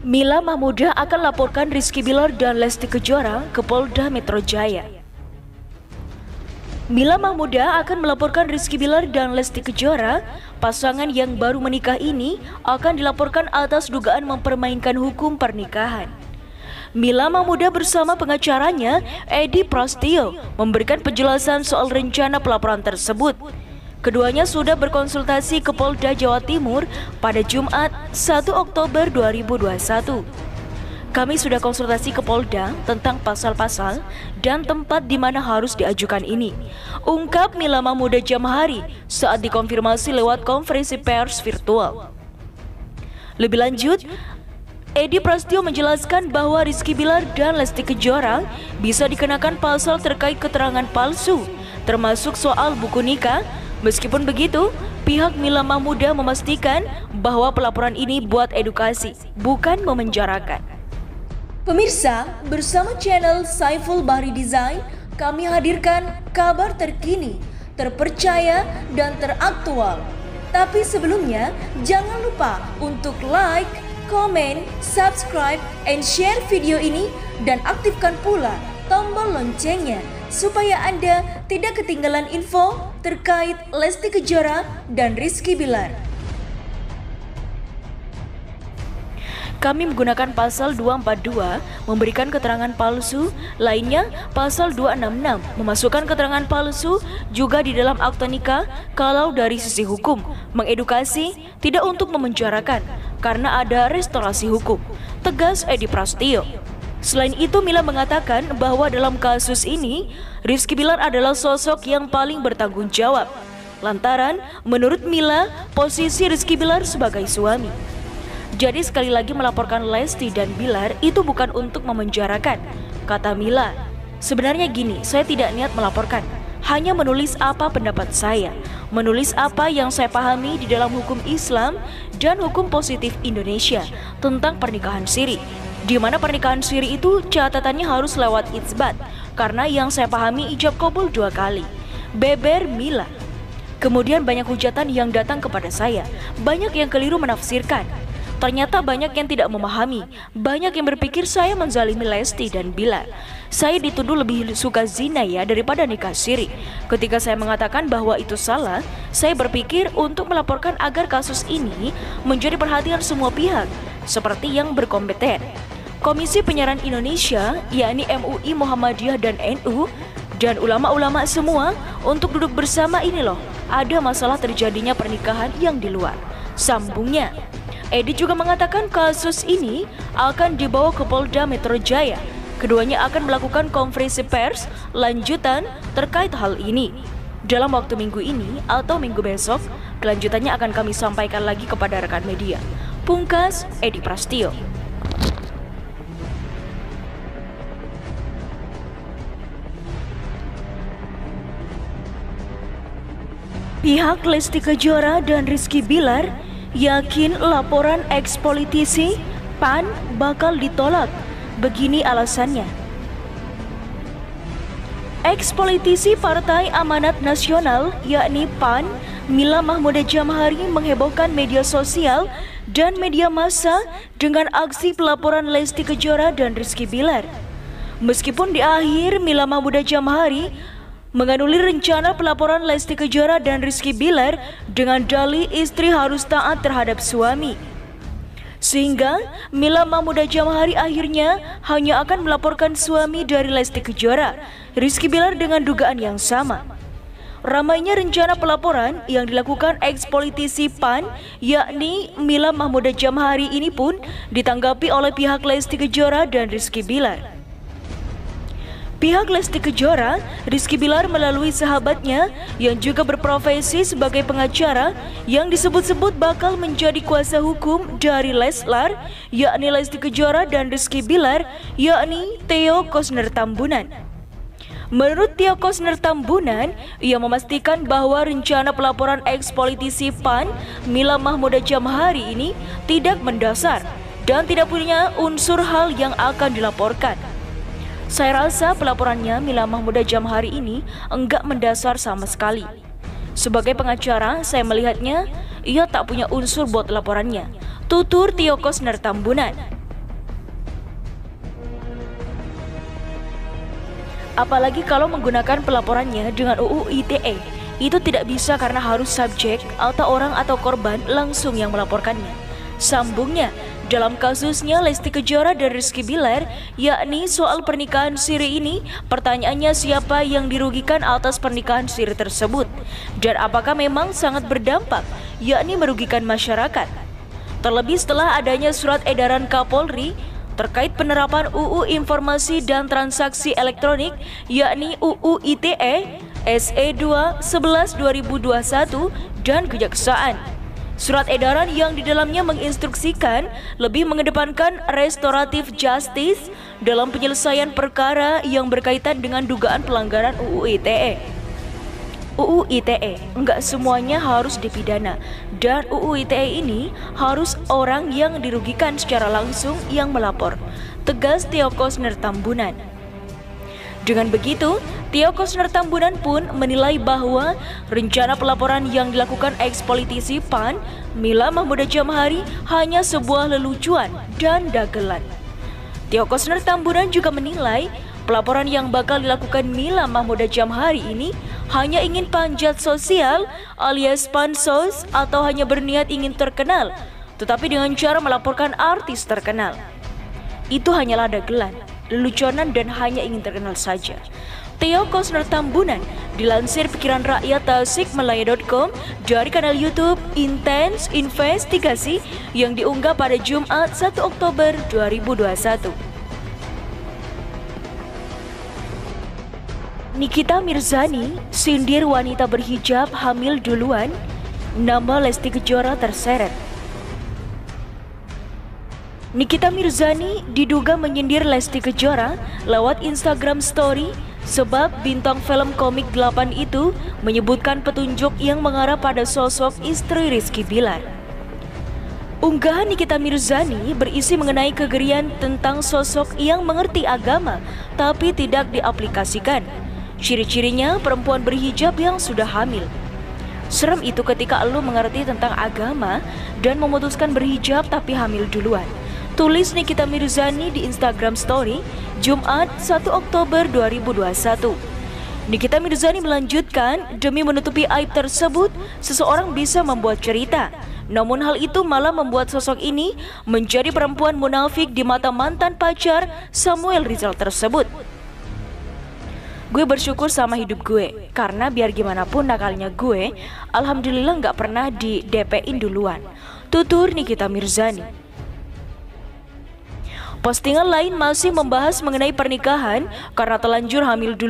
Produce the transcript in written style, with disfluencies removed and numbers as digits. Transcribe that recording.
Mila Mahmuda akan laporkan Rizky Bilar dan Lesti Kejora ke Polda Metro Jaya. Mila Mahmuda akan melaporkan Rizky Bilar dan Lesti Kejora. Pasangan yang baru menikah ini akan dilaporkan atas dugaan mempermainkan hukum pernikahan. Mila Mahmuda bersama pengacaranya, Edi Prasetyo, memberikan penjelasan soal rencana pelaporan tersebut. Keduanya sudah berkonsultasi ke Polda Jawa Timur pada Jumat 1 Oktober 2021. Kami sudah konsultasi ke Polda tentang pasal-pasal dan tempat di mana harus diajukan ini, ungkap Mila Mahmuda Jamhari saat dikonfirmasi lewat konferensi pers virtual. Lebih lanjut, Edi Prasetyo menjelaskan bahwa Rizky Bilar dan Lesti Kejora bisa dikenakan pasal terkait keterangan palsu, termasuk soal buku nikah. Meskipun begitu, pihak Mila Mahmuda memastikan bahwa pelaporan ini buat edukasi, bukan memenjarakan. Pemirsa, bersama channel Saiful Bahri Design, kami hadirkan kabar terkini, terpercaya, dan teraktual. Tapi sebelumnya, jangan lupa untuk like, komen, subscribe, and share video ini, dan aktifkan pula tombol loncengnya, supaya Anda tidak ketinggalan info terkait Lesti Kejora dan Rizky Bilar. Kami menggunakan pasal 242 memberikan keterangan palsu, lainnya pasal 266 memasukkan keterangan palsu juga di dalam akta nikah kalau dari sisi hukum, mengedukasi, tidak untuk memenjarakan karena ada restorasi hukum, tegas Edi Prasetyo. Selain itu, Mila mengatakan bahwa dalam kasus ini, Rizky Bilar adalah sosok yang paling bertanggung jawab. Lantaran, menurut Mila, posisi Rizky Bilar sebagai suami. Jadi sekali lagi melaporkan Lesti dan Bilar itu bukan untuk memenjarakan, kata Mila. Sebenarnya gini, saya tidak niat melaporkan, hanya menulis apa pendapat saya, menulis apa yang saya pahami di dalam hukum Islam dan hukum positif Indonesia tentang pernikahan siri. Di mana pernikahan siri itu catatannya harus lewat itsbat, karena yang saya pahami ijab kabul 2 kali. Beber Mila. Kemudian banyak hujatan yang datang kepada saya, banyak yang keliru menafsirkan. Ternyata banyak yang tidak memahami, banyak yang berpikir saya menzalimi Lesti dan Bilar. Saya dituduh lebih suka zina ya daripada nikah siri. Ketika saya mengatakan bahwa itu salah, saya berpikir untuk melaporkan agar kasus ini menjadi perhatian semua pihak, seperti yang berkompeten. Komisi Penyiaran Indonesia, yakni MUI, Muhammadiyah, dan NU, dan ulama-ulama semua untuk duduk bersama ini loh. Ada masalah terjadinya pernikahan yang di luar, sambungnya. Edi juga mengatakan kasus ini akan dibawa ke Polda Metro Jaya. Keduanya akan melakukan konferensi pers lanjutan terkait hal ini. Dalam waktu minggu ini atau minggu besok, kelanjutannya akan kami sampaikan lagi kepada rekan media. Pungkas Edi Prasetyo. Pihak Lesti Kejora dan Rizky Bilar yakin laporan eks-politisi PAN bakal ditolak. Begini alasannya. Eks-politisi Partai Amanat Nasional yakni PAN, Mila Mahmuda Jamhari menghebohkan media sosial dan media massa dengan aksi pelaporan Lesti Kejora dan Rizky Bilar. Meskipun di akhir Mila Mahmuda Jamhari menganulir rencana pelaporan Lesti Kejora dan Rizky Bilar dengan dalih istri harus taat terhadap suami. Sehingga Mila Mahmuda Jamhari akhirnya hanya akan melaporkan suami dari Lesti Kejora, Rizky Bilar, dengan dugaan yang sama. Ramainya rencana pelaporan yang dilakukan eks-politisi PAN yakni Mila Mahmuda Jamhari ini pun ditanggapi oleh pihak Lesti Kejora dan Rizky Bilar. Pihak Lesti Kejora, Rizky Bilar melalui sahabatnya yang juga berprofesi sebagai pengacara yang disebut-sebut bakal menjadi kuasa hukum dari Leslar, yakni Lesti Kejora dan Rizky Bilar, yakni Theo Koesner Tambunan. Menurut Theo Koesner Tambunan, ia memastikan bahwa rencana pelaporan eks-politisi PAN, Mila Mahmuda Jamhari ini tidak mendasar dan tidak punya unsur hal yang akan dilaporkan. Saya rasa pelaporannya Mila Mahmuda Jamhari ini enggak mendasar sama sekali. Sebagai pengacara, saya melihatnya ia tak punya unsur buat laporannya, tutur Theo Koesner Tambunan. Apalagi kalau menggunakan pelaporannya dengan UU ITE. Itu tidak bisa karena harus subjek atau orang atau korban langsung yang melaporkannya. Sambungnya, dalam kasusnya Lesti Kejora dan Rizky Bilar, yakni soal pernikahan siri ini, pertanyaannya siapa yang dirugikan atas pernikahan siri tersebut, dan apakah memang sangat berdampak, yakni merugikan masyarakat. Terlebih setelah adanya surat edaran Kapolri terkait penerapan UU Informasi dan Transaksi Elektronik, yakni UU ITE SE 2/11/2021 dan Kejaksaan. Surat edaran yang di dalamnya menginstruksikan lebih mengedepankan restoratif justice dalam penyelesaian perkara yang berkaitan dengan dugaan pelanggaran UU ITE. UU ITE enggak semuanya harus dipidana, dan UU ITE ini harus orang yang dirugikan secara langsung yang melapor, tegas Tio Koesner Tambunan. Dengan begitu, Tio Koesner Tambunan pun menilai bahwa rencana pelaporan yang dilakukan eks-politisi PAN, Mila Mahmooda Jamhari, hanya sebuah lelucuan dan dagelan. Tio Koesner Tambunan juga menilai pelaporan yang bakal dilakukan Mila Mahmooda Jamhari ini hanya ingin panjat sosial alias pansos atau hanya berniat ingin terkenal, tetapi dengan cara melaporkan artis terkenal. Itu hanyalah dagelan, leluconan dan hanya ingin terkenal saja. Tio Koesner Tambunan dilansir Pikiran Rakyat Tasikmalaya.com dari kanal YouTube Intens Investigasi yang diunggah pada Jumat 1 Oktober 2021. Nikita Mirzani sindir wanita berhijab hamil duluan, nama Lesti Kejora terseret. Nikita Mirzani diduga menyindir Lesti Kejora lewat Instagram Story sebab bintang film komik 8 itu menyebutkan petunjuk yang mengarah pada sosok istri Rizky Bilar. Unggahan Nikita Mirzani berisi mengenai kegerian tentang sosok yang mengerti agama tapi tidak diaplikasikan. Ciri-cirinya perempuan berhijab yang sudah hamil. Serem itu ketika lu mengerti tentang agama dan memutuskan berhijab tapi hamil duluan. Tulis Nikita Mirzani di Instagram Story Jumat 1 Oktober 2021. Nikita Mirzani melanjutkan, demi menutupi aib tersebut, seseorang bisa membuat cerita. Namun hal itu malah membuat sosok ini menjadi perempuan munafik di mata mantan pacar Samuel Rizal tersebut. Gue bersyukur sama hidup gue, karena biar gimana pun nakalnya gue, alhamdulillah gak pernah di DP-in duluan, tutur Nikita Mirzani. Postingan lain masih membahas mengenai pernikahan karena telanjur hamil dulu.